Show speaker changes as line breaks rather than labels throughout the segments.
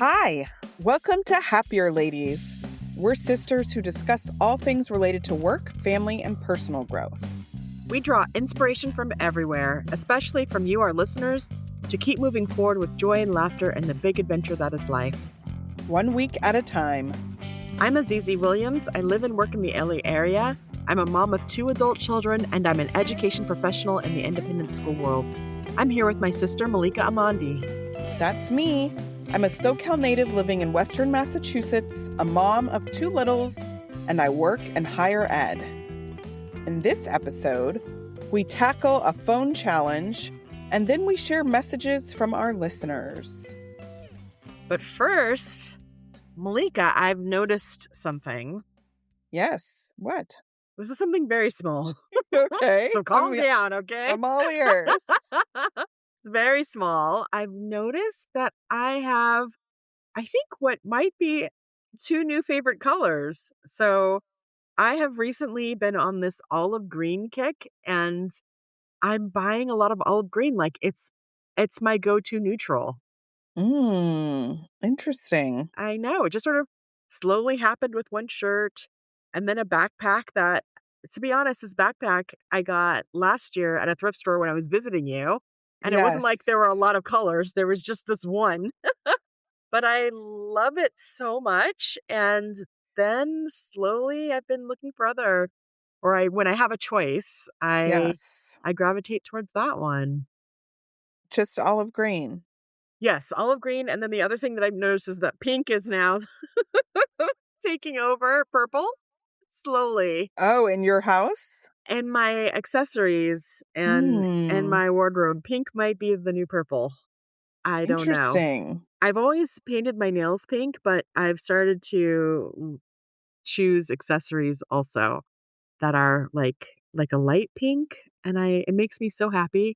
Hi, welcome to Happier Ladies. We're sisters who discuss all things related to work, family, and personal growth.
We draw inspiration from everywhere, especially from you, our listeners, to keep moving forward with joy and laughter and the big adventure that is life.
1 week at a time.
I'm Azizi Williams. I live and work in the LA area. I'm a mom of 2 adult children, and I'm an education professional in the independent school world. I'm here with my sister, Malika Amandi.
That's me. I'm a SoCal native living in Western Massachusetts, a mom of 2 littles, and I work in higher ed. In this episode, we tackle a phone challenge, and then we share messages from our listeners.
But first, Malika, I've noticed something.
Yes. What?
This is something very small.
Okay.
So calm down, okay?
I'm all ears.
It's very small. I've noticed that I have, I think, what might be 2 new favorite colors. So I have recently been on this olive green kick, and I'm buying a lot of olive green. Like it's my go-to neutral.
Interesting.
I know. It just sort of slowly happened with one shirt and then a backpack that, to be honest, this backpack I got last year at a thrift store when I was visiting you. And it wasn't like there were a lot of colors. There was just this one. But I love it so much. And then slowly I've been looking for other, or when I have a choice, I gravitate towards that one.
Just olive green.
Yes, olive green. And then the other thing that I've noticed is that pink is now taking over purple slowly.
Oh, in your house?
And my accessories and my wardrobe. Pink might be the new purple. I don't know.
Interesting.
I've always painted my nails pink, but I've started to choose accessories also that are like a light pink, and it makes me so happy.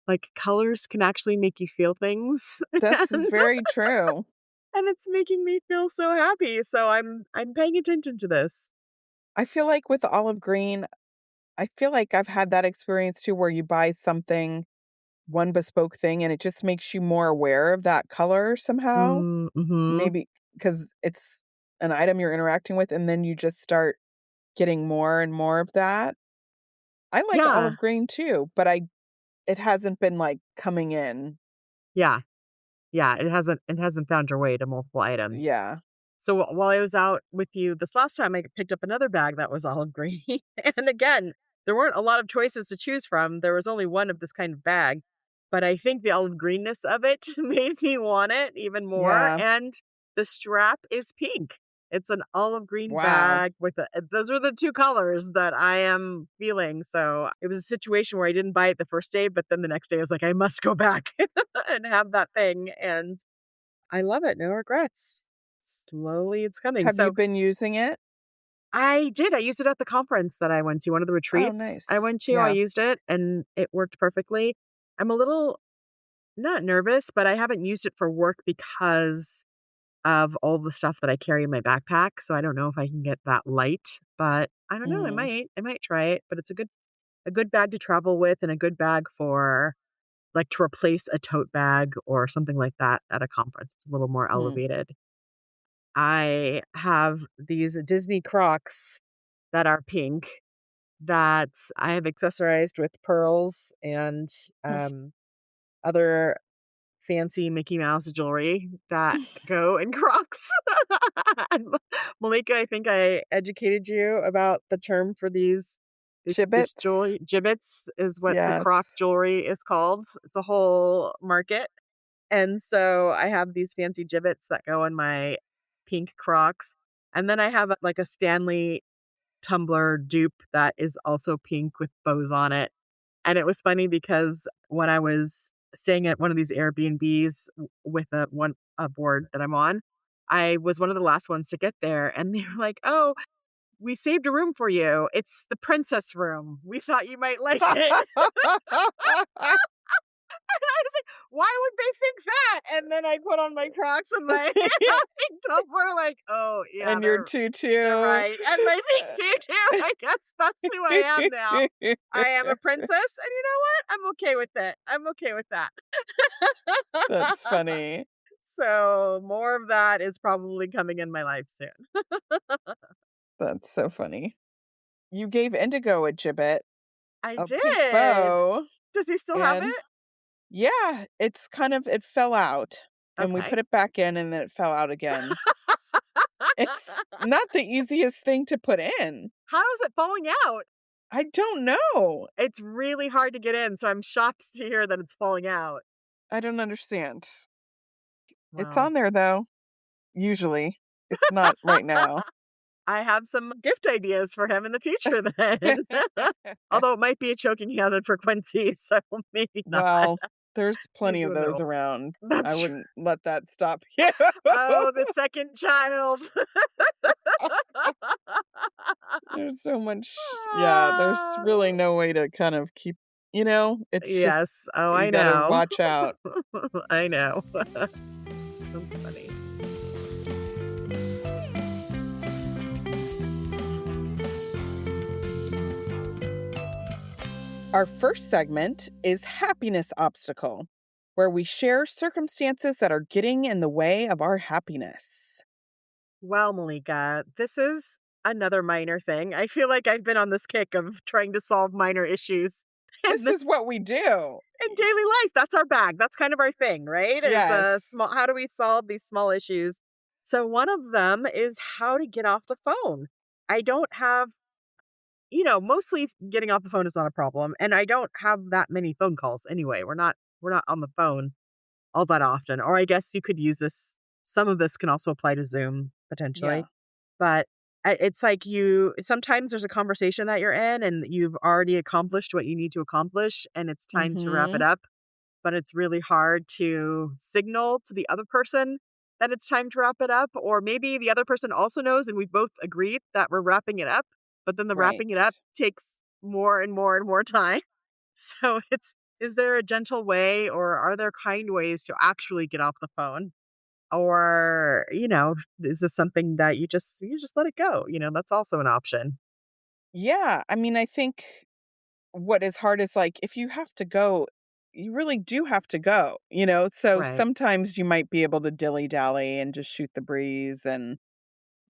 Like colors can actually make you feel things.
This is very true.
And it's making me feel so happy. So I'm paying attention to this.
I feel like with olive green, I feel like I've had that experience too, where you buy something, one bespoke thing, and it just makes you more aware of that color somehow.
Mm-hmm.
Maybe because it's an item you're interacting with, and then you just start getting more and more of that. I like olive green too, but it hasn't been like coming in.
Yeah. Yeah, it hasn't found your way to multiple items.
Yeah.
So while I was out with you this last time, I picked up another bag that was olive green. And again, there weren't a lot of choices to choose from. There was only one of this kind of bag. But I think the olive greenness of it made me want it even more.
Yeah.
And the strap is pink. It's an olive green bag with those are the 2 colors that I am feeling. So it was a situation where I didn't buy it the first day, but then the next day I was like, I must go back and have that thing. And I love it. No regrets. Slowly it's coming.
Have you been using it?
I did. I used it at the conference that I went to, one of the retreats I went to. Yeah. I used it and it worked perfectly. I'm a little not nervous, but I haven't used it for work because of all the stuff that I carry in my backpack. So I don't know if I can get that light, but I don't know. I might try it, but it's a good bag to travel with and a good bag for like to replace a tote bag or something like that at a conference. It's a little more elevated. I have these Disney Crocs that are pink that I have accessorized with pearls and other fancy Mickey Mouse jewelry that go in Crocs. And Malika, I think I educated you about the term for these
gibbets.
Gibbets is what the Croc jewelry is called. It's a whole market. And so I have these fancy gibbets that go in my pink Crocs. And then I have like a Stanley tumbler dupe that is also pink with bows on it. And it was funny because when I was staying at one of these Airbnbs with a board that I'm on, I was one of the last ones to get there. And they were like, oh, we saved a room for you. It's the princess room. We thought you might like it. And I was like, why would they think that? And then I put on my Crocs and my tumbler, like, oh, yeah.
And your tutu.
Right. And my pink tutu. I guess that's who I am now. I am a princess. And you know what? I'm okay with it. I'm okay with that.
That's funny.
So more of that is probably coming in my life soon.
That's so funny. You gave Indigo a gibbet,
I
a pink
did.
bow,
Does he still have
and
it?
yeah, it fell out, and we
Okay.
put it back in, and then it fell out again. It's not the easiest thing to put in.
How is it falling out?
I don't know.
It's really hard to get in, so I'm shocked to hear that it's falling out.
I don't understand. It's
Wow.
on there, though, usually. It's not right now.
I have some gift ideas for him in the future then. Although it might be a choking hazard for Quincy, so maybe not.
Well, there's plenty of
Who knows?
those around. I
That's
wouldn't let that stop you.
oh, the second child.
There's so much yeah, there's really no way to kind of keep it's just
Yes. Oh,
you
I
gotta
know.
watch out.
I know. That's funny.
Our first segment is Happiness Obstacle, where we share circumstances that are getting in the way of our happiness.
Well, Malika, this is another minor thing. I feel like I've been on this kick of trying to solve minor issues
This is what we do.
in daily life. That's our bag. That's kind of our thing, right?
Yes.
Small. How do we solve these small issues? So one of them is how to get off the phone. I don't have, mostly getting off the phone is not a problem, and I don't have that many phone calls anyway. We're not on the phone all that often. Or I guess you could use this. Some of this can also apply to Zoom
Yeah.
potentially. But it's like sometimes there's a conversation that you're in and you've already accomplished what you need to accomplish and it's time to wrap it
Mhm.
up. But it's really hard to signal to the other person that it's time to wrap it up. Or maybe the other person also knows and we both agreed that we're wrapping it up. But then the
Right.
wrapping it up takes more and more and more time. So is there a gentle way or are there kind ways to actually get off the phone? Or, is this something that you just let it go? That's also an option.
Yeah, I mean, I think what is hard is like if you have to go, you really do have to go. So
Right.
sometimes you might be able to dilly-dally and just shoot the breeze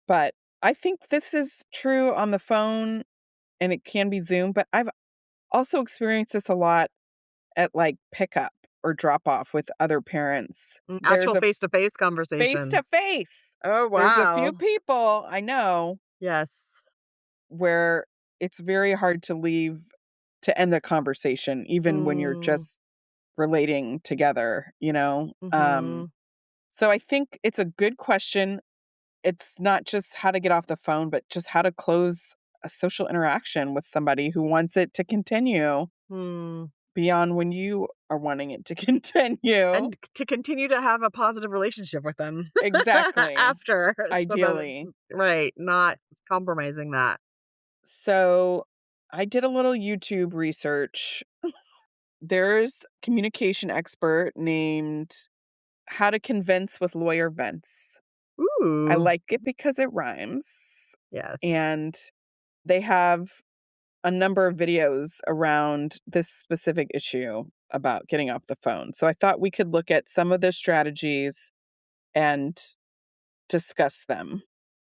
but I think this is true on the phone and it can be Zoom, but I've also experienced this a lot at like pickup or drop off with other parents. There's
Actual
a
face-to-face
face to
conversations.
face.
Oh,
There's a few
wow.
people I know
Yes.
where it's very hard to leave to end the conversation, even when you're
Mm,
just relating together.
mhm.
So I think it's a good question. It's not just how to get off the phone, but just how to close a social interaction with somebody who wants it to continue
Hmm.
beyond when you are wanting it to continue.
And to continue to have a positive relationship with them
Exactly.
after, so that it's
Ideally.
right, not compromising that.
So I did a little YouTube research. There's a communication expert named How to Convince with Lawyer Vents. I
Ooh,
like it because it rhymes.
yes.
And they have a number of videos around this specific issue about getting off the phone. So I thought we could look at some of the strategies and discuss them.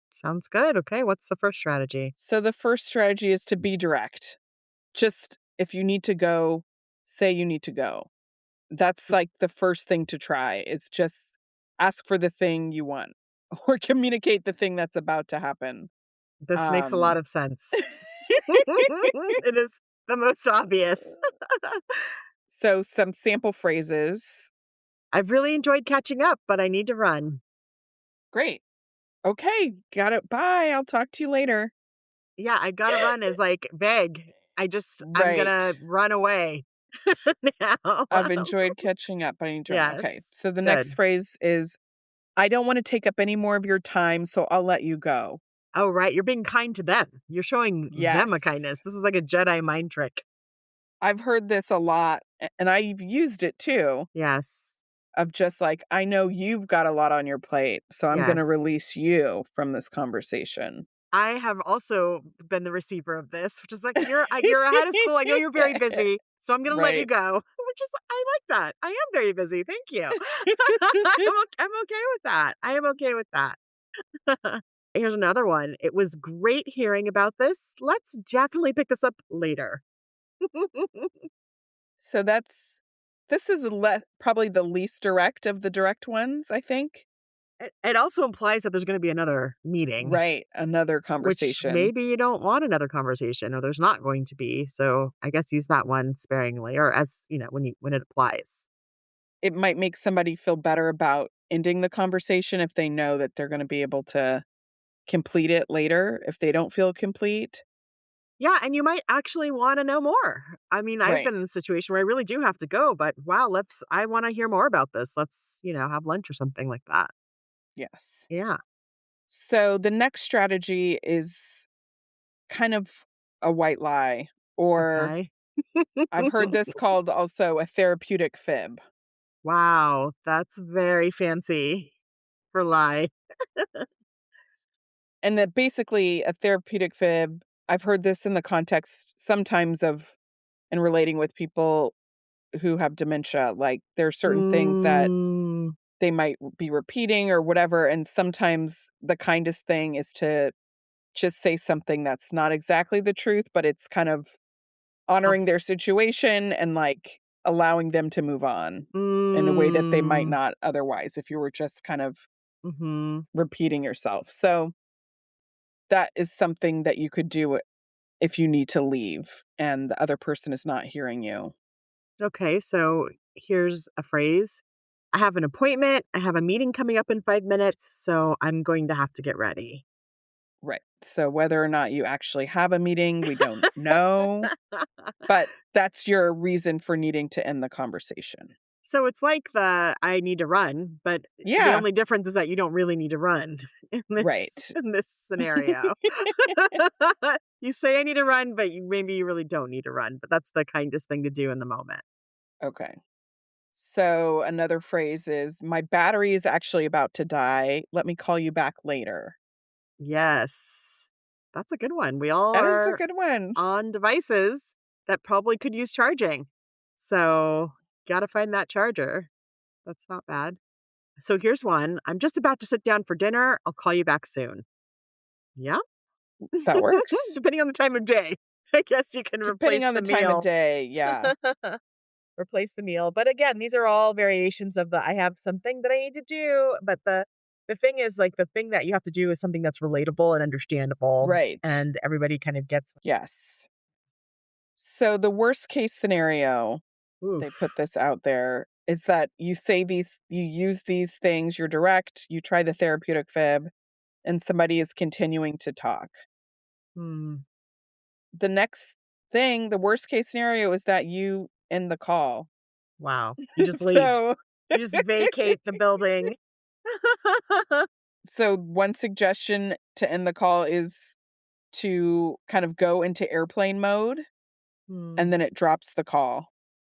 Sounds good. Okay, what's the first strategy?
So the first strategy is to be direct. Just if you need to go, say you need to go. That's like the first thing to try is just ask for the thing you want or communicate the thing that's about to happen.
This makes a lot
Um
of sense. It is the most obvious.
so some sample phrases.
I've really enjoyed catching up, but I need to run.
Great. Okay, got it. Bye. I'll talk to you later.
Yeah, I gotta run is like vague. I'm
Right.
gonna run away now.
I've enjoyed catching up. I need to run. Okay.
Yes.
So the next
Good.
phrase is I don't want to take up any more of your time, so I'll let you go.
Oh, right. You're being kind to them. You're showing them a kindness.
Yes.
This is like a Jedi mind trick.
I've heard this a lot and I've used it too
Yes.
of just like, I know you've got a lot on your plate, so I'm going to
Yes.
release you from this conversation.
I have also been the receiver of this, which is like, you're ahead of school. I know you're very busy, so I'm going to let you go. Which is, I like that. I am very busy. Thank you. I'm okay with that. I am okay with that. Here's another one. It was great hearing about this. Let's definitely pick this up later.
So this is probably the least direct of the direct ones, I think.
It also implies that there's going to be another meeting.
Right. Another conversation.
Which maybe you don't want another conversation, or there's not going to be. So I guess use that one sparingly, or as, when it applies.
It might make somebody feel better about ending the conversation if they know that they're going to be able to complete it later if they don't feel complete.
Yeah, and you might actually want to know more. I mean, I've been in a situation where I really do have to go, but wow, I want to hear more about this. Let's, have lunch or something like that.
Yes.
Yeah.
So the next strategy is kind of a white lie, or
okay.
I've heard this called also a therapeutic fib.
Wow, that's very fancy for lie.
And that basically a therapeutic fib, I've heard this in the context sometimes of and relating with people who have dementia. Like there are certain things that they might be repeating or whatever. And sometimes the kindest thing is to just say something that's not exactly the truth, but it's kind of honoring their situation and like allowing them to move on in a way that they might not otherwise if you were just kind of repeating yourself. So that is something that you could do if you need to leave and the other person is not hearing you.
Okay, so here's a phrase. I have an appointment. I have a meeting coming up in 5 minutes, so I'm going to have to get ready.
Right. So whether or not you actually have a meeting, we don't know. But that's your reason for needing to end the conversation.
So it's like I need to run, but the only difference is that you don't really need to run in this scenario. You say I need to run, but maybe you really don't need to run, but that's the kindest thing to do in the moment.
Okay. So another phrase is, my battery is actually about to die. Let me call you back later.
Yes. That's a good one. We all
That
are
is a good one.
on devices that probably could use charging. So got to find that charger. That's not bad. So here's one. I'm just about to sit down for dinner. I'll call you back soon. Yeah.
That works.
Depending on the time of day. I guess you can replace the meal.
Depending on the time of day, yeah.
Replace the meal. But again, these are all variations of I have something that I need to do. But the thing is, like, the thing that you have to do is something that's relatable and understandable.
Right.
And everybody kind of gets.
Yes. So the worst case scenario, they put this out there, is that you use these things, you're direct, you try the therapeutic fib, and somebody is continuing to talk. The next thing, the worst case scenario, is that you end the call.
Wow. You just leave. You just vacate the building.
So one suggestion to end the call is to kind of go into airplane mode, and then it drops the call,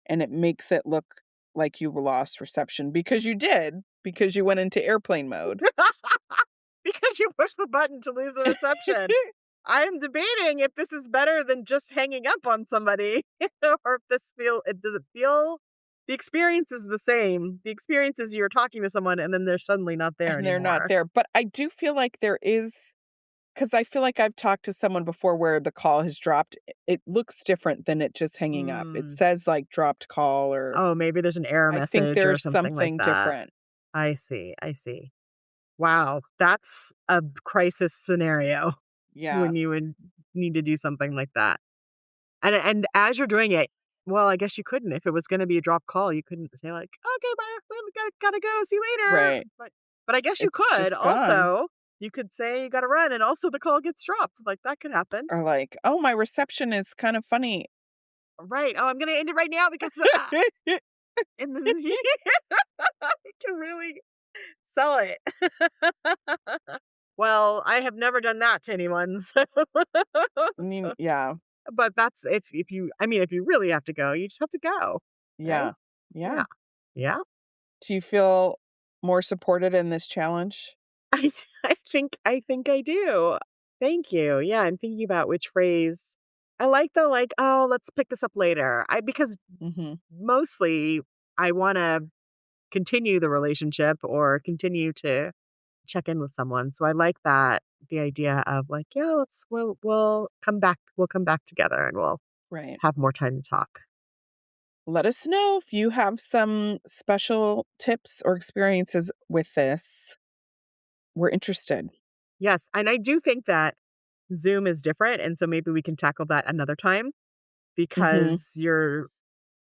and it makes it look like you lost reception because you did, because you went into airplane mode.
Because you pushed the button to lose the reception. I am debating if this is better than just hanging up on somebody, or if does it feel, the experience is the same. The experience is you're talking to someone and then they're suddenly not there anymore.
They're not there. But I do feel like there is, because I feel like I've talked to someone before where the call has dropped. It looks different than it just hanging up. It says like dropped call, or
maybe there's an error message. I think
there's
or something like that.
Different.
I see. Wow, that's a crisis scenario. Yeah. When you would need to do something like that. And as you're doing it, well, I guess you couldn't. If it was going to be a drop call, you couldn't say like, okay, bye, gotta go, see you later.
Right.
But I guess you could also. You could say you gotta run, and also the call gets dropped. Like, that could happen.
Or like, oh, my reception is kind of funny.
Right. Oh, I'm gonna end it right now because and then you can really sell it. Well, I have never done that to anyone. So.
Yeah.
But that's if you really have to go, you just have to go.
Yeah.
Right?
Yeah.
Yeah.
Do you feel more supported in this challenge?
I think I do. Thank you. Yeah, I'm thinking about which phrase I like the oh, let's pick this up later. Because mostly I want to continue the relationship or continue to check in with someone. So I like that the idea of yeah, we'll come back. We'll come back together and we'll have more time to talk.
Let us know if you have some special tips or experiences with this. We're interested.
Yes. And I do think that Zoom is different. And so maybe we can tackle that another time because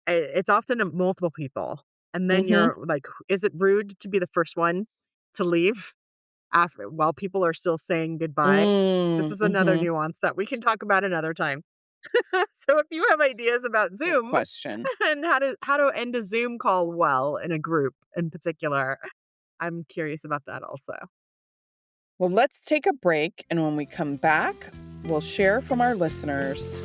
it's often multiple people. And then you're like, is it rude to be the first one to leave while people are still saying goodbye? This is another nuance that we can talk about another time. So if you have ideas about Zoom and how to end a Zoom call well in a group in particular, I'm curious about that also.
Well, let's take a break, and when we come back, we'll share from our listeners.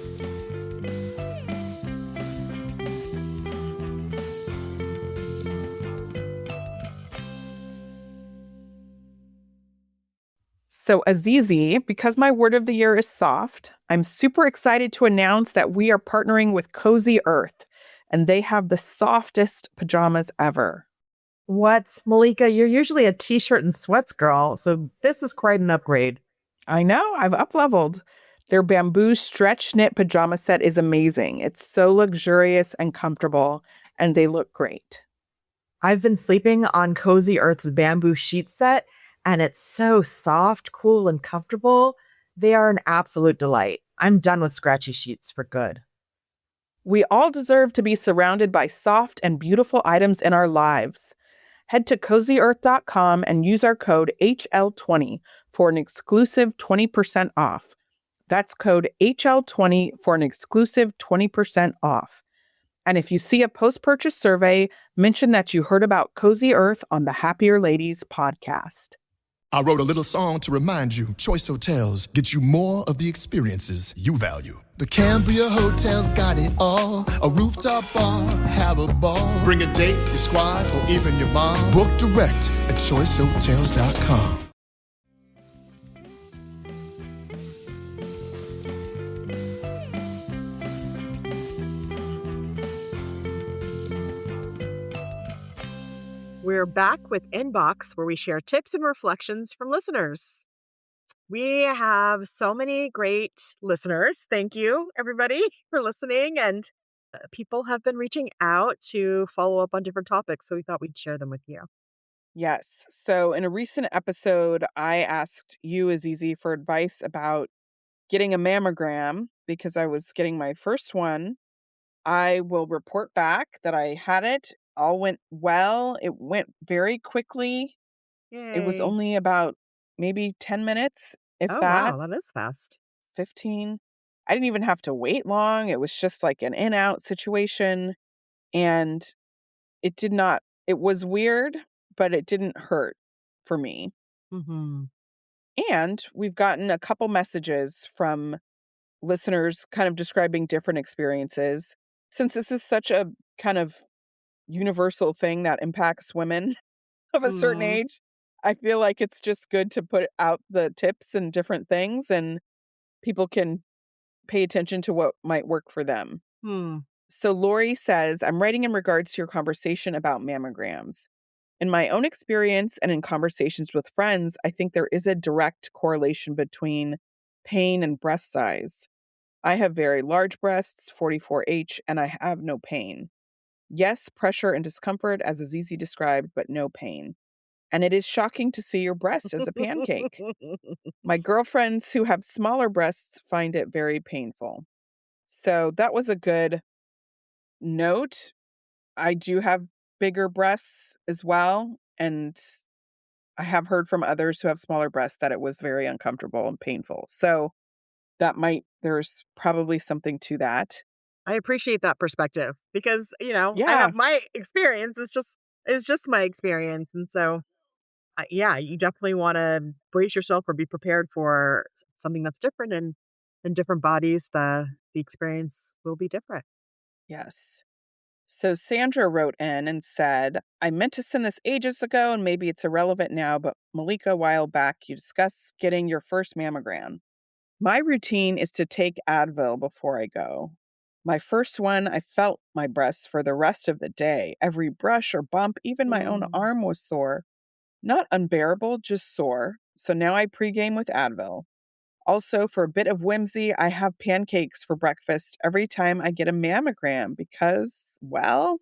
So Azizi, because my word of the year is soft, I'm super excited to announce that we are partnering with Cozy Earth, and they have the softest pajamas ever.
What? Malika, you're usually a t-shirt and sweats girl, so this is quite an upgrade.
I know, I've up-leveled. Their bamboo stretch knit pajama set is amazing. It's so luxurious and comfortable, and they look great.
I've been sleeping on Cozy Earth's bamboo sheet set, and it's so soft, cool, and comfortable. They are an absolute delight. I'm done with scratchy sheets for good.
We all deserve to be surrounded by soft and beautiful items in our lives. Head to CozyEarth.com and use our code HL20 for an exclusive 20% off. That's code HL20 for an exclusive 20% off. And if you see a post-purchase survey, mention that you heard about Cozy Earth on the Happier Ladies podcast.
I wrote a little song to remind you, Choice Hotels get you more of the experiences you value. The Cambria Hotel's got it all. A rooftop bar, have a ball. Bring a date, your squad, or even your mom. Book direct at choicehotels.com.
We're back with Inbox, where we share tips and reflections from listeners. We have so many great listeners. Thank you, everybody, for listening. And people have been reaching out to follow up on different topics, so we thought we'd share them with you.
Yes. So in a recent episode, I asked you, Azizi, for advice about getting a mammogram because I was getting my first one. I will report back that I had it. All went well. It went very quickly.
Yay.
It was only about maybe 10 minutes, if that.
Wow, that is fast.
15. I didn't even have to wait long. It was just like an in-out situation. And it was weird, but it didn't hurt for me. And we've gotten a couple messages from listeners kind of describing different experiences. Since this is such a kind of universal thing that impacts women of a certain age, I feel like it's just good to put out the tips and different things, and people can pay attention to what might work for them. So Lori says, I'm writing in regards to your conversation about mammograms. In my own experience and in conversations with friends, I think there is a direct correlation between pain and breast size. I have very large breasts, 44H, and I have no pain. Yes, pressure and discomfort, as Azizi described, but no pain. And it is shocking to see your breast as a pancake. My girlfriends who have smaller breasts find it very painful. So that was a good note. I do have bigger breasts as well. And I have heard from others who have smaller breasts that it was very uncomfortable and painful. So there's probably something to that.
I appreciate that perspective because, I have my experience. It's just my experience. And so, you definitely want to brace yourself or be prepared for something that's different, and in different bodies, the experience will be different.
Yes. So Sandra wrote in and said, I meant to send this ages ago and maybe it's irrelevant now, but Malika, a while back, you discussed getting your first mammogram. My routine is to take Advil before I go. My first one, I felt my breasts for the rest of the day. Every brush or bump, even my own arm was sore. Not unbearable, just sore. So now I pregame with Advil. Also, for a bit of whimsy, I have pancakes for breakfast every time I get a mammogram because, well,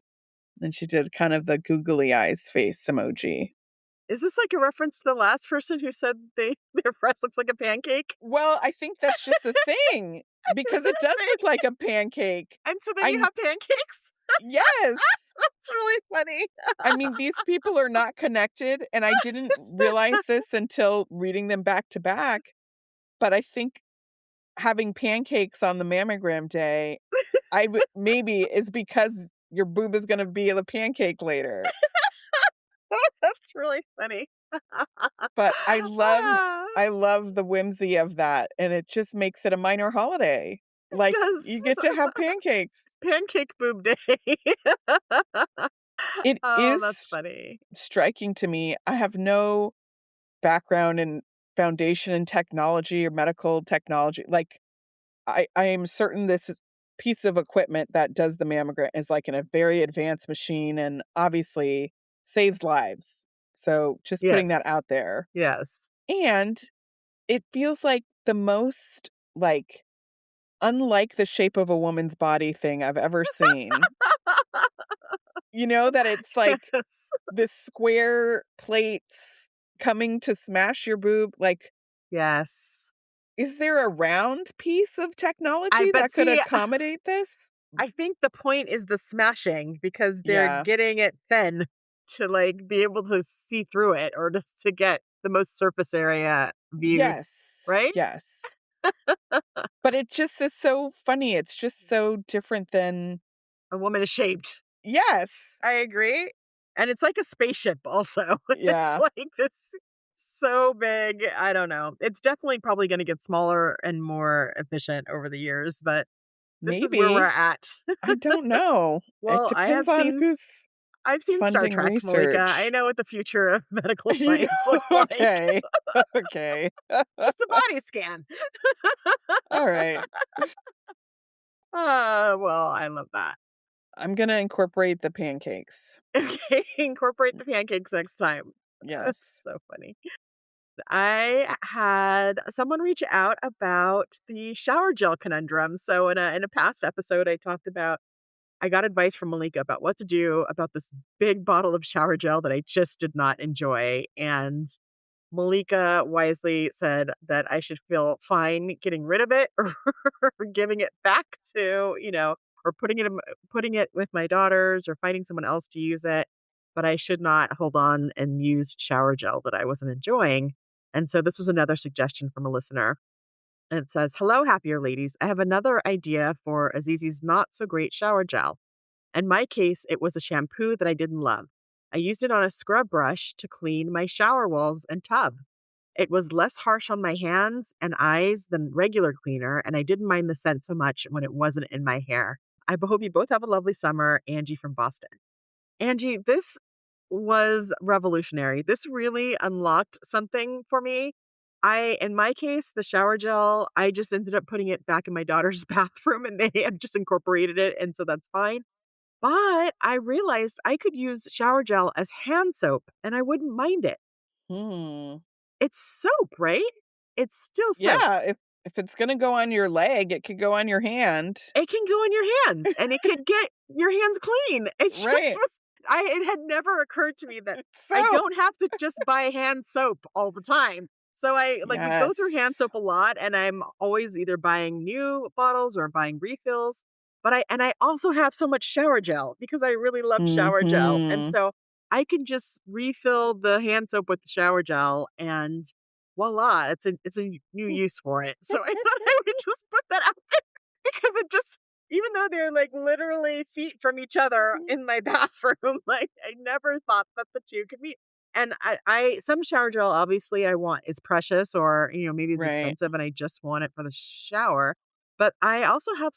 then she did kind of the googly eyes face emoji.
Is this like a reference to the last person who said their breast looks like a pancake?
Well, I think that's just a thing because it does look like a pancake.
And so then you have pancakes?
Yes.
That's really funny.
I mean, these people are not connected, and I didn't realize this until reading them back to back. But I think having pancakes on the mammogram day, maybe is because your boob is going to be a pancake later.
That's really funny.
But I love the whimsy of that, and it just makes it a minor holiday. Like, you get to have pancakes.
Pancake boob day.
It is
that's funny.
Striking to me. I have no background in foundation in technology or medical technology. Like, I am certain this piece of equipment that does the mammogram is like in a very advanced machine and obviously saves lives. So just putting that out there.
Yes.
And it feels like the most like unlike the shape of a woman's body thing I've ever seen. You know, that it's like this square plates coming to smash your boob. Like,
yes.
Is there a round piece of technology that could accommodate this?
I think the point is the smashing because they're getting it thin to like be able to see through it or just to get the most surface area view.
Yes.
Right?
Yes. But it just is so funny. It's just so different than
a woman is shaped.
Yes.
I agree. And it's like a spaceship also.
Yeah.
It's like this so big. I don't know. It's definitely probably going to get smaller and more efficient over the years, but this is where we're at.
I don't know.
Well, I've seen Star Trek,
research.
Malika. I know what the future of medical science looks like.
Okay. Okay.
It's just a body scan.
All right.
Well, I love that.
I'm going to incorporate the pancakes.
Okay, incorporate the pancakes next time.
Yes.
That's so funny. I had someone reach out about the shower gel conundrum. So in a past episode, I got advice from Malika about what to do about this big bottle of shower gel that I just did not enjoy. And Malika wisely said that I should feel fine getting rid of it or giving it back to, or putting it with my daughters or finding someone else to use it. But I should not hold on and use shower gel that I wasn't enjoying. And so this was another suggestion from a listener. And it says, "Hello, happier ladies. I have another idea for Azizi's not so great shower gel. In my case, it was a shampoo that I didn't love. I used it on a scrub brush to clean my shower walls and tub. It was less harsh on my hands and eyes than regular cleaner, and I didn't mind the scent so much when it wasn't in my hair. I hope you both have a lovely summer. Angie from Boston." Angie, this was revolutionary. This really unlocked something for me. In my case, the shower gel, I just ended up putting it back in my daughter's bathroom and they had just incorporated it. And so that's fine. But I realized I could use shower gel as hand soap and I wouldn't mind it. It's soap, right? It's still soap.
Yeah. If it's going to go on your leg, it could go on your hand.
It can go on your hands and it could get your hands clean. It's
right.
It had never occurred to me that I don't have to just buy hand soap all the time. So we go through hand soap a lot and I'm always either buying new bottles or buying refills. But I also have so much shower gel because I really love shower gel. And so I can just refill the hand soap with the shower gel and voila, it's a new use for it. So I thought I would just put that out there because it just, even though they're like literally feet from each other in my bathroom, like I never thought that the two could meet. And I some shower gel obviously I want is precious or, maybe it's expensive and I just want it for the shower. But I also have,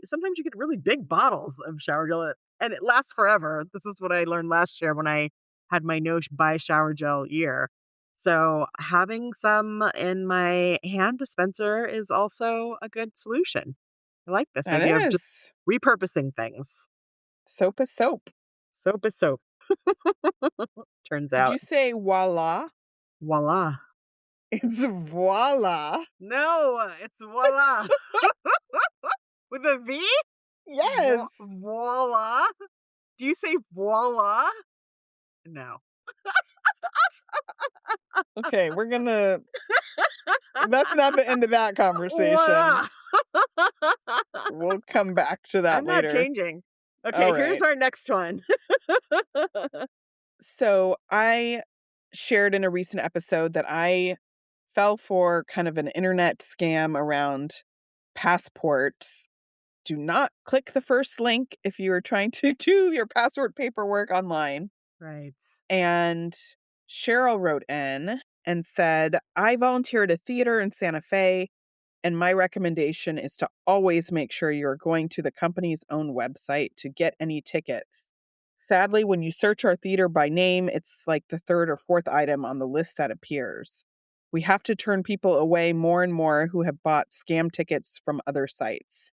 sometimes you get really big bottles of shower gel and it lasts forever. This is what I learned last year when I had my no buy shower gel year. So having some in my hand dispenser is also a good solution. I like this
That
idea of just
is.
repurposing things.
Soap is soap.
Soap is soap. Turns
Did you
out.
say voila?
Voila.
It's voila.
No, it's voila. With a V?
Yes.
Voila. Do you say voila? No.
Okay, we're gonna. That's not the end of that conversation.
Voila.
We'll come back to that
I'm not
later.
changing. Okay, here's our next one.
So I shared in a recent episode that I fell for kind of an internet scam around passports. Do not click the first link if you are trying to do your passport paperwork online.
Right.
And Cheryl wrote in and said, I volunteer at a theater in Santa Fe, and my recommendation is to always make sure you're going to the company's own website to get any tickets. Sadly, when you search our theater by name, it's like the third or fourth item on the list that appears. We have to turn people away more and more who have bought scam tickets from other sites.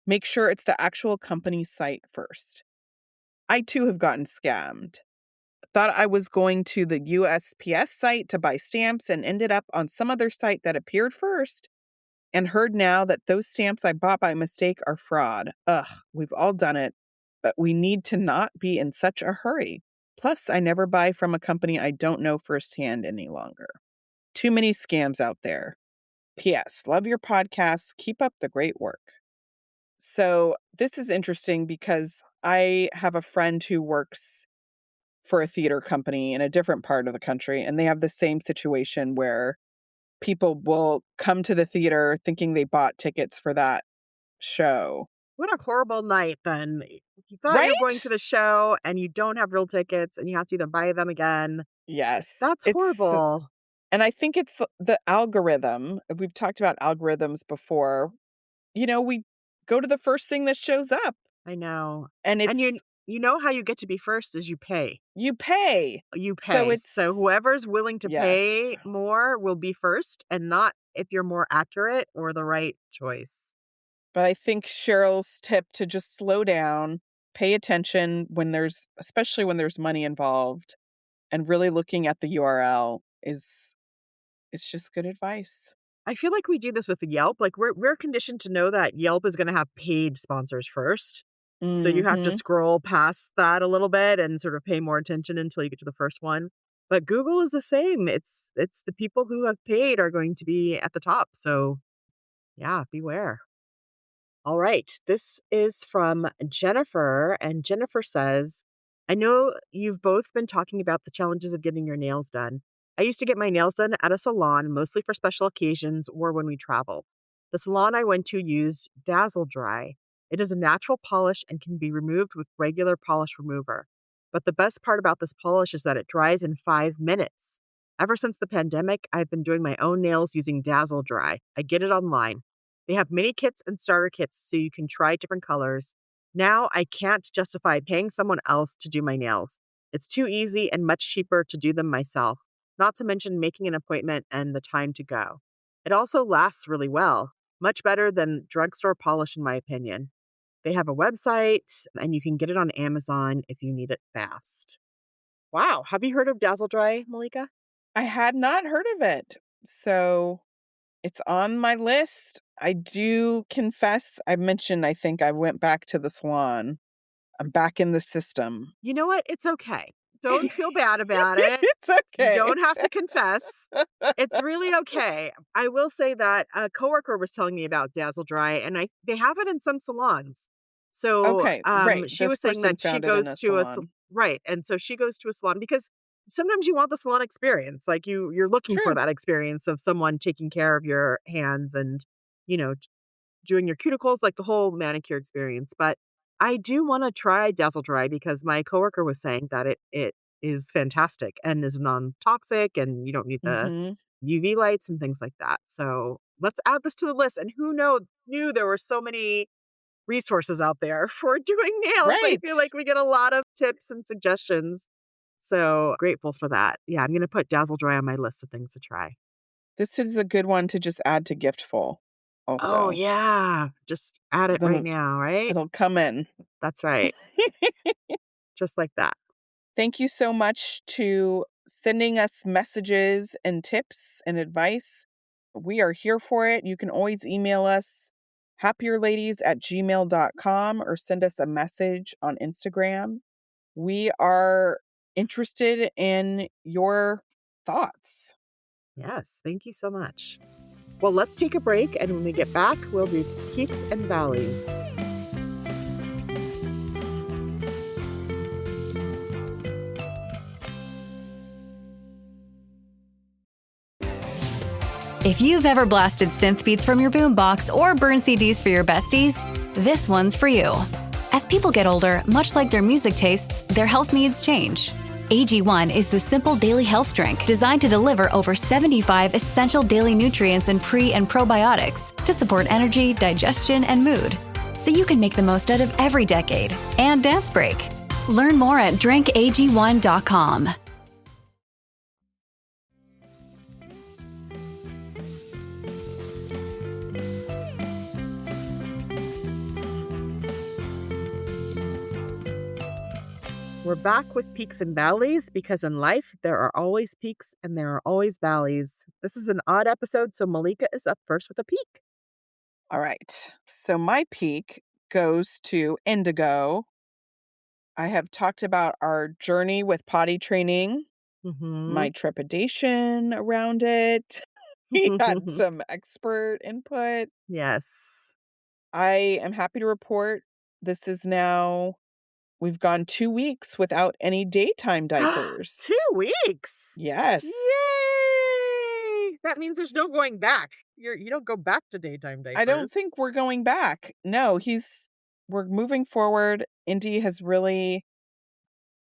Make sure it's the actual company site first. I too have gotten scammed. Thought I was going to the USPS site to buy stamps and ended up on some other site that appeared first, and heard now that those stamps I bought by mistake are fraud. Ugh, we've all done it, but we need to not be in such a hurry. Plus, I never buy from a company I don't know firsthand any longer. Too many scams out there. P.S. Love your podcasts. Keep up the great work. So this is interesting because I have a friend who works for a theater company in a different part of the country, and they have the same situation where people will come to the theater thinking they bought tickets for that show.
What a horrible night then. You thought you were going to the show and you don't have real tickets and you have to either buy them again.
Yes.
That's horrible.
And I think it's the algorithm. We've talked about algorithms before. You know, we go to the first thing that shows up.
I know.
And
you know how you get to be first is you pay.
You pay.
So whoever's willing to pay more will be first, and not if you're more accurate or the right choice.
But I think Cheryl's tip to just slow down, pay attention especially when there's money involved, and really looking at the URL it's just good advice.
I feel like we do this with Yelp. Like we're conditioned to know that Yelp is going to have paid sponsors first. Mm-hmm. So you have to scroll past that a little bit and sort of pay more attention until you get to the first one. But Google is the same. It's the people who have paid are going to be at the top. So yeah, beware. All right. This is from Jennifer. And Jennifer says, I know you've both been talking about the challenges of getting your nails done. I used to get my nails done at a salon, mostly for special occasions or when we travel. The salon I went to used Dazzle Dry. It is a natural polish and can be removed with regular polish remover. But the best part about this polish is that it dries in 5 minutes. Ever since the pandemic, I've been doing my own nails using Dazzle Dry. I get it online. They have mini kits and starter kits so you can try different colors. Now I can't justify paying someone else to do my nails. It's too easy and much cheaper to do them myself, not to mention making an appointment and the time to go. It also lasts really well, much better than drugstore polish in my opinion. They have a website and you can get it on Amazon if you need it fast. Wow. Have you heard of Dazzle Dry, Malika?
I had not heard of it. So it's on my list. I do confess, I think I went back to the salon. I'm back in the system.
You know what? It's okay. Don't feel bad about it.
It's okay.
You don't have to confess. It's really okay. I will say that a coworker was telling me about Dazzle Dry, and they have it in some salons. So right. She was saying that she goes to a salon. Right. And so she goes to a salon because sometimes you want the salon experience. Like you're looking for that experience of someone taking care of your hands and, doing your cuticles, like the whole manicure experience. But I do want to try Dazzle Dry because my coworker was saying that it is fantastic and is non-toxic and you don't need the UV lights and things like that. So let's add this to the list. And who knew there were so many resources out there for doing nails. Right. I feel like we get a lot of tips and suggestions So grateful for that. Yeah, I'm going to put Dazzle Dry on my list of things to try.
This is a good one to just add to Giftful also.
Oh, yeah. Just add it right now, right?
It'll come in.
That's right. Just like that.
Thank you so much to sending us messages and tips and advice. We are here for it. You can always email us happierladies@gmail.com or send us a message on Instagram. We are interested in your thoughts.
Yes, thank you so much. Well, let's take a break, and when we get back, we'll do peaks and valleys.
If you've ever blasted synth beats from your boombox or burned CDs for your besties, this one's for you. As people get older, much like their music tastes, their health needs change. AG1 is the simple daily health drink designed to deliver over 75 essential daily nutrients and pre- and probiotics to support energy, digestion, and mood, so you can make the most out of every decade and dance break. Learn more at drinkag1.com.
We're back with peaks and valleys because in life, there are always peaks and there are always valleys. This is an odd episode, so Malika is up first with a peak.
All right. So my peak goes to Indigo. I have talked about our journey with potty training, my trepidation around it. He had some expert input.
Yes.
I am happy to report this is now... We've gone 2 weeks without any daytime diapers.
2 weeks?
Yes.
Yay! That means there's no going back. You don't go back to daytime diapers.
I don't think we're going back. No, we're moving forward. Indy has really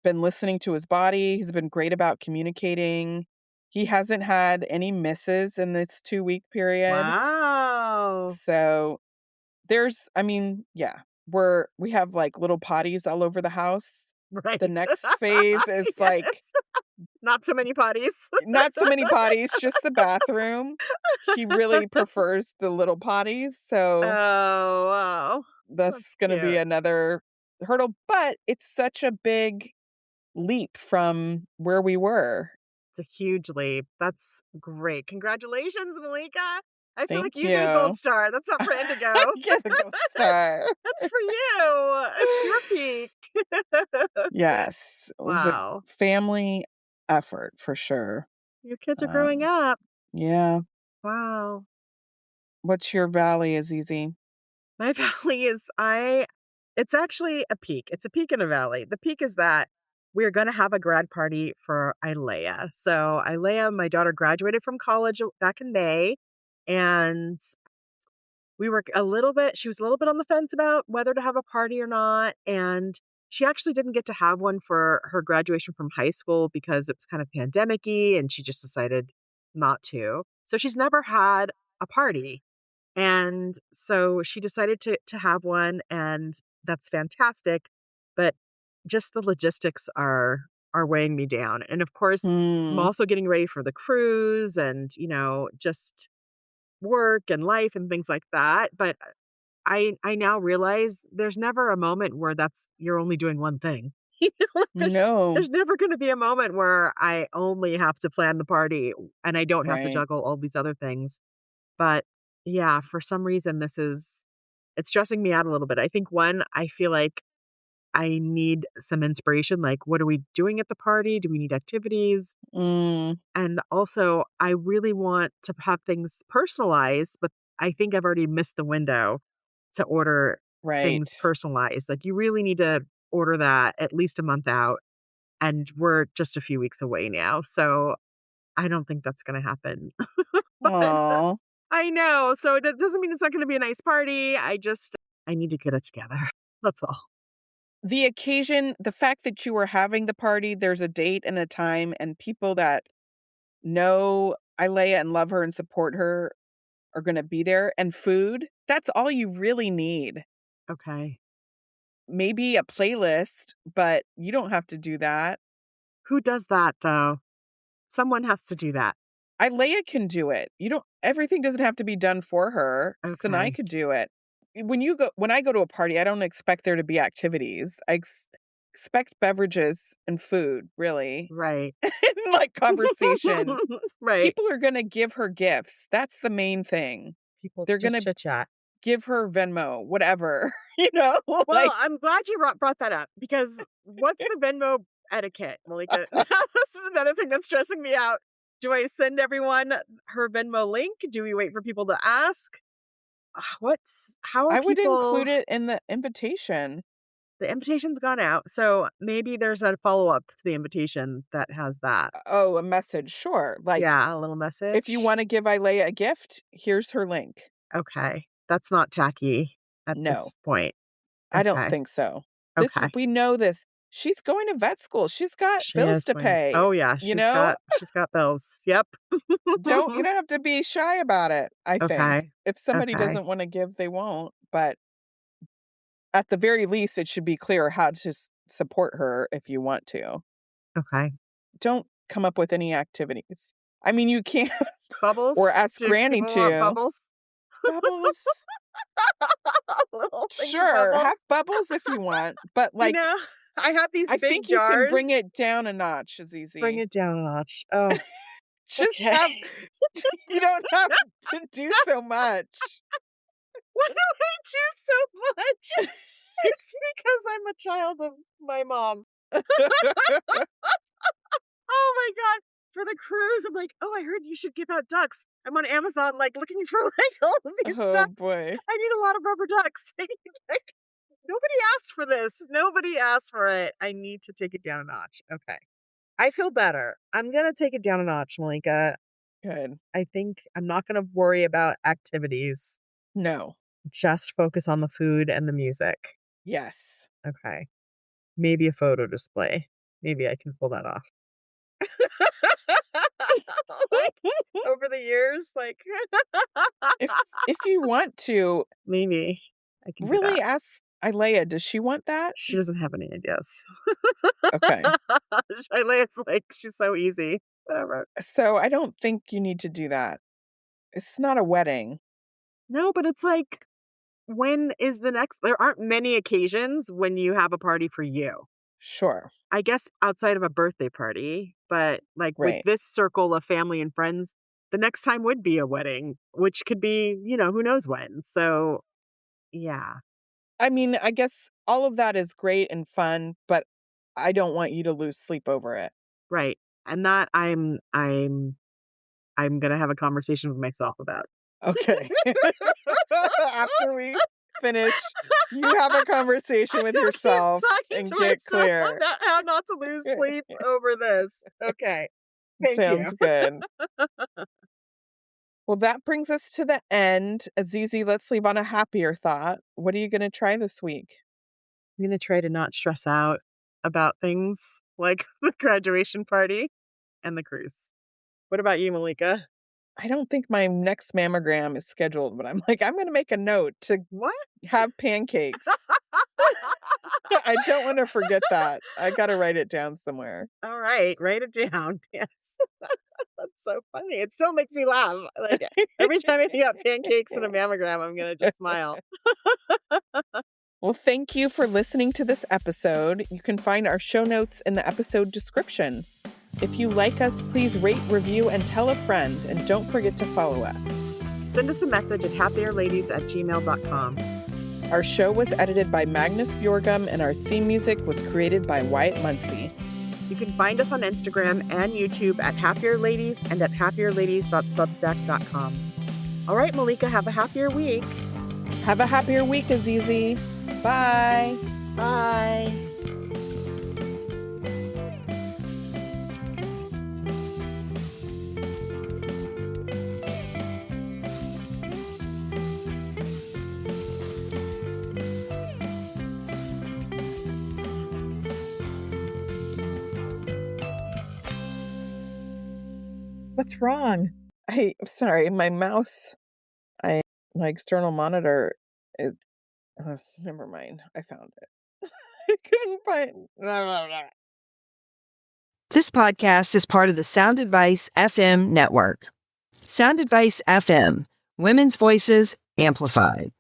been listening to his body. He's been great about communicating. He hasn't had any misses in this 2-week period.
Wow.
So we have like little potties all over the house.
Right.
The next phase is like
not so many potties.
Not so many potties, just the bathroom. He really prefers the little potties. So
wow.
That's going to be another hurdle, but it's such a big leap from where we were.
It's a huge leap. That's great. Congratulations, Malika. I feel like you
get
a gold star. That's not for Indigo.
I get a gold star.
That's for you. It's your peak.
Yes. It was a family effort for sure.
Your kids are growing up.
Yeah.
Wow.
What's your valley, Azizi?
My valley is it's actually a peak. It's a peak and a valley. The peak is that we're going to have a grad party for Ilea. So Ilea, my daughter, graduated from college back in May. And she was a little bit on the fence about whether to have a party or not. And she actually didn't get to have one for her graduation from high school because it's kind of pandemic-y, and she just decided not to. So she's never had a party. And so she decided to have one, and that's fantastic. But just the logistics are weighing me down. And of course, I'm also getting ready for the cruise and, just work and life and things like that. But I now realize there's never a moment where you're only doing one thing. There's never going to be a moment where I only have to plan the party and I don't have to juggle all these other things. But yeah, for some reason, it's stressing me out a little bit. I think I feel like I need some inspiration. Like, what are we doing at the party? Do we need activities? And also, I really want to have things personalized, but I think I've already missed the window to order things personalized. Like, you really need to order that at least a month out. And we're just a few weeks away now. So I don't think that's going to happen.
Aww.
I know. So it doesn't mean it's not going to be a nice party. I need to get it together. That's all.
The occasion, the fact that you were having the party, there's a date and a time, and people that know Ilea and love her and support her are going to be there, and food. That's all you really need.
Okay.
Maybe a playlist, but you don't have to do that.
Who does that, though? Someone has to do that.
Leia can do it. Everything doesn't have to be done for her.
Okay.
Sinai could do it. When I go to a party, I don't expect there to be activities. I expect beverages and food, really.
Right.
And like conversation.
Right.
People are going to give her gifts. That's the main thing.
They're going to chit chat.
Give her Venmo, whatever,
Well, I'm glad you brought that up, because what's the Venmo etiquette, Malika? This is another thing that's stressing me out. Do I send everyone her Venmo link? Do we wait for people to ask?
I would include it in the invitation.
The invitation's gone out, so maybe there's a follow-up to the invitation that has that.
Oh, a message, sure.
Yeah, a little message.
If you want to give Ilea a gift, here's her link.
Okay. That's not tacky at this point.
Okay. I don't think so. We know this. She's going to vet school. She's got bills to pay.
Oh, yeah. She's got bills. Yep.
You don't have to be shy about it, I think. If somebody doesn't want to give, they won't. But at the very least, it should be clear how to support her if you want to.
Okay.
Don't come up with any activities. I mean, you can't.
Bubbles?
Or ask Granny to.
Bubbles?
Bubbles. Sure,
bubbles.
have bubbles if you want. But I
have these big
think
jars.
You can bring it down a notch, Azizi.
Bring it down a notch. Oh.
Just have. You don't have to do so much.
Why do I do so much? It's because I'm a child of my mom. Oh my God. For the cruise, I'm like, I heard you should give out ducks. I'm on Amazon, looking for all of these ducks.
Oh boy.
I need a lot of rubber ducks. Nobody asked for this. Nobody asked for it. I need to take it down a notch. Okay. I feel better. I'm going to take it down a notch, Malika.
Good.
I think I'm not going to worry about activities.
No.
Just focus on the food and the music.
Yes.
Okay. Maybe a photo display. Maybe I can pull that off. Over the years,
if you want to,
maybe I can
really ask Ilea, does she want that?
She doesn't have any ideas.
Okay.
Ilea's she's so easy. Whatever.
So I don't think you need to do that. It's not a wedding.
No, but it's when is the next? There aren't many occasions when you have a party for you.
Sure.
I guess outside of a birthday party, but with this circle of family and friends, the next time would be a wedding, which could be, who knows when. So, yeah.
I mean, I guess all of that is great and fun, but I don't want you to lose sleep over it.
Right. And that I'm going to have a conversation with myself about.
Okay. After we finish, you have a conversation with yourself and get clear
about how not to lose sleep over this. Okay.
Sounds good. Well, that brings us to the end. Azizi, let's leave on a happier thought. What are you going to try this week?
I'm going to try to not stress out about things like the graduation party and the cruise. What about you, Malika?
I don't think my next mammogram is scheduled, but I'm going to make a note to have pancakes. I don't want to forget that. I got to write it down somewhere.
All right. Write it down. Yes. That's so funny. It still makes me laugh. Every time I think about pancakes and a mammogram, I'm going to just smile.
Well, thank you for listening to this episode. You can find our show notes in the episode description. If you like us, please rate, review, and tell a friend. And don't forget to follow us.
Send us a message at happierladies@gmail.com.
Our show was edited by Magnus Bjorgum, and our theme music was created by Wyatt Muncie.
You can find us on Instagram and YouTube at Happier Ladies and at happierladies.substack.com. All right, Malika, have a happier week.
Have a happier week, Azizi. Bye.
Bye. What's wrong?
I'm sorry, my mouse, my external monitor, never mind. I found it. I couldn't find.
This podcast is part of the Sound Advice FM network. Sound Advice FM, women's voices amplified.